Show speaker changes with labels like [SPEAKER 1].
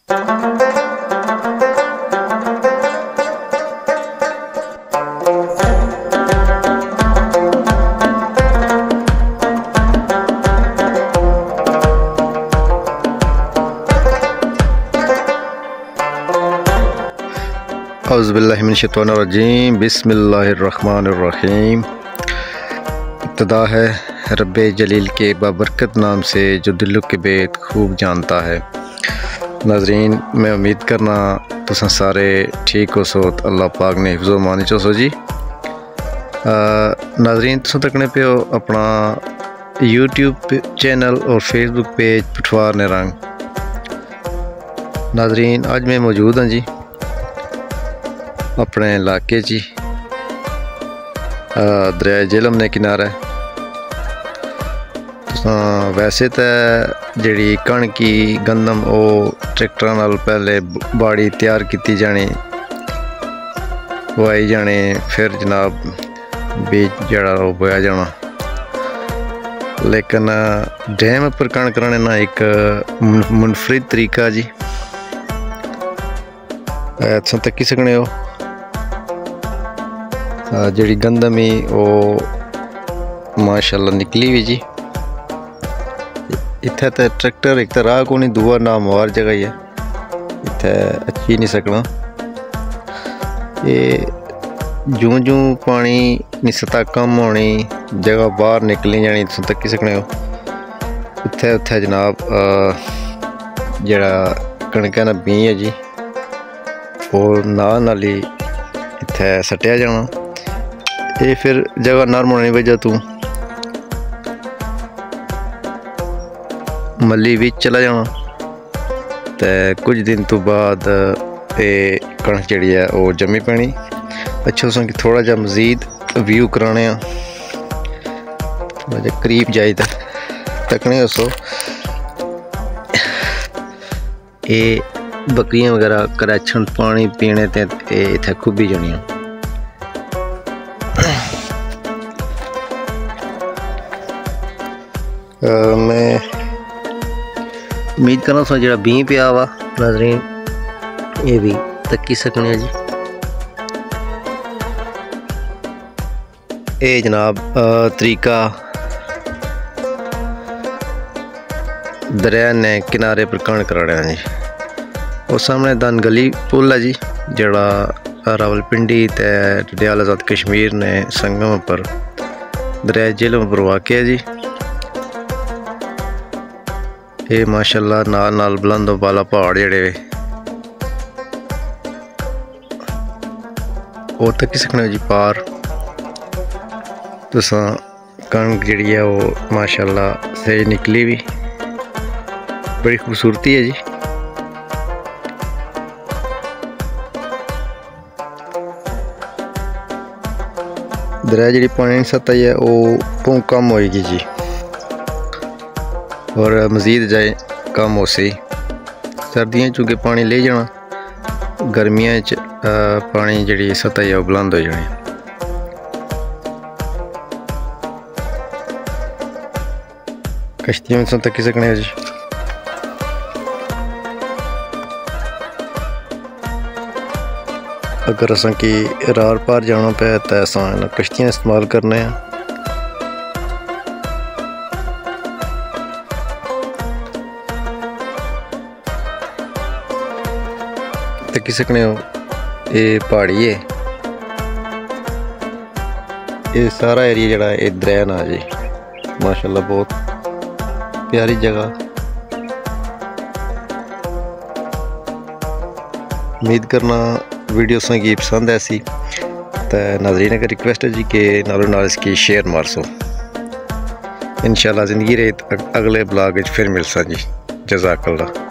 [SPEAKER 1] औज़ुबिल्लाहिमिनश्शैतानिर्रजीम बिस्मिल्लाहिर्रहमानिर्रहीम। इब्तिदा है रब्बे जलील के बाबरकत नाम से जो दिलों के भेद खूब जानता है। नाज़रीन, मैं उम्मीद करना तुसां सारे ठीक हो सो, अल्लाह पाक ने हिफ्ज़ो मानी चो सो जी। नाज़रीन, तुसां तकने पे हो अपना यूट्यूब चैनल और फेसबुक पेज पठवार ने रंग। नाज़रीन, आज मैं मौजूद हाँ जी अपने इलाके जी दरिया झेलम ने किनारे। वैसे तो जी कणकी गंदम वो ट्रैक्टर नाल पहले बाड़ी तैयार की जानी, वाई जाने, फिर जनाब बीज जड़ा वो बोया जाना। लेकिन डैम पर कणक रने ना एक मुनफरिद तरीका जी तुम तकी सकने हो। जी गंदम ही वो माशाल्लाह निकली भी जी। इत्थे तो ट्रैक्टर एक तो राह को नहीं, दूआ नामवार जगह ही है, इत्थे अच्छी नहीं सकना। ये जूं जूं पानी की सतह कम होनी, जगह बाहर निकली जानी, तुम तकी सकने हो। इत्थे उत्थे जनाब जड़ा कणक ना बीं है जी, और नाल ही इत्थे सट्टिया जाना। ये फिर जगह नरम होने की वजह तू मल्ली भी चला जाना, तो कुछ दिन तो बाद ये कणक जी है वो जमी पैनी। अच्छा तुसें थोड़ा जा मजीद व्यू कराने, थोड़ा जा करीब जाए तकने दसो। ये बकरियां वगैरह करैछन पानी पीने ते इत्थे खुब्बी जानियां। मैं उम्मीद करना सा जो बीं पिया वा नाज़रीन, ये भी तकी सकने जी। ये जनाब तरीका दरिया ने किनारे पर कणक कराने जी। और सामने दन गली पुल है जी, जड़ा रावलपिंडी ते डडियाल आज़ाद कश्मीर ने संगम पर दरिया झेलम पर वाक़ है जी। ये माशाल्लाह नाल नाल बुलंद बाला पहाड़ जड़े वो तकी सकने जी पार। तुसां कणक जी है वो माशाल्लाह सही निकली भी, बड़ी खूबसूरती है जी। दरिया जी पानी की सतह है वो बहुत कम होएगी जी, और मज़ीद जाए कम हो सी। सर्दियों चूँकि पानी ले जाना, गर्मियों च पानी जी सतह है वो बुलंद हो जानी। कश्तियों में तकी सकने जी। अगर असा की रार पार जाना पे तो असा कश्तियाँ इस्तेमाल करने हैं। तकी सकने हो ये पहाड़ी है, ये सारा एरिया जड़ा ये दरिया ना जी माशाल्लाह बहुत प्यारी जगह। उम्मीद करना वीडियो की पसंद ऐसी तो नाज़रीन का रिक्वेस्ट है जी कि नालों नाल इसकी शेयर मार सो। इंशाल्लाह ज़िंदगी रहे अगले ब्लॉग फिर मिल सा जी। जज़ाकल्लाह।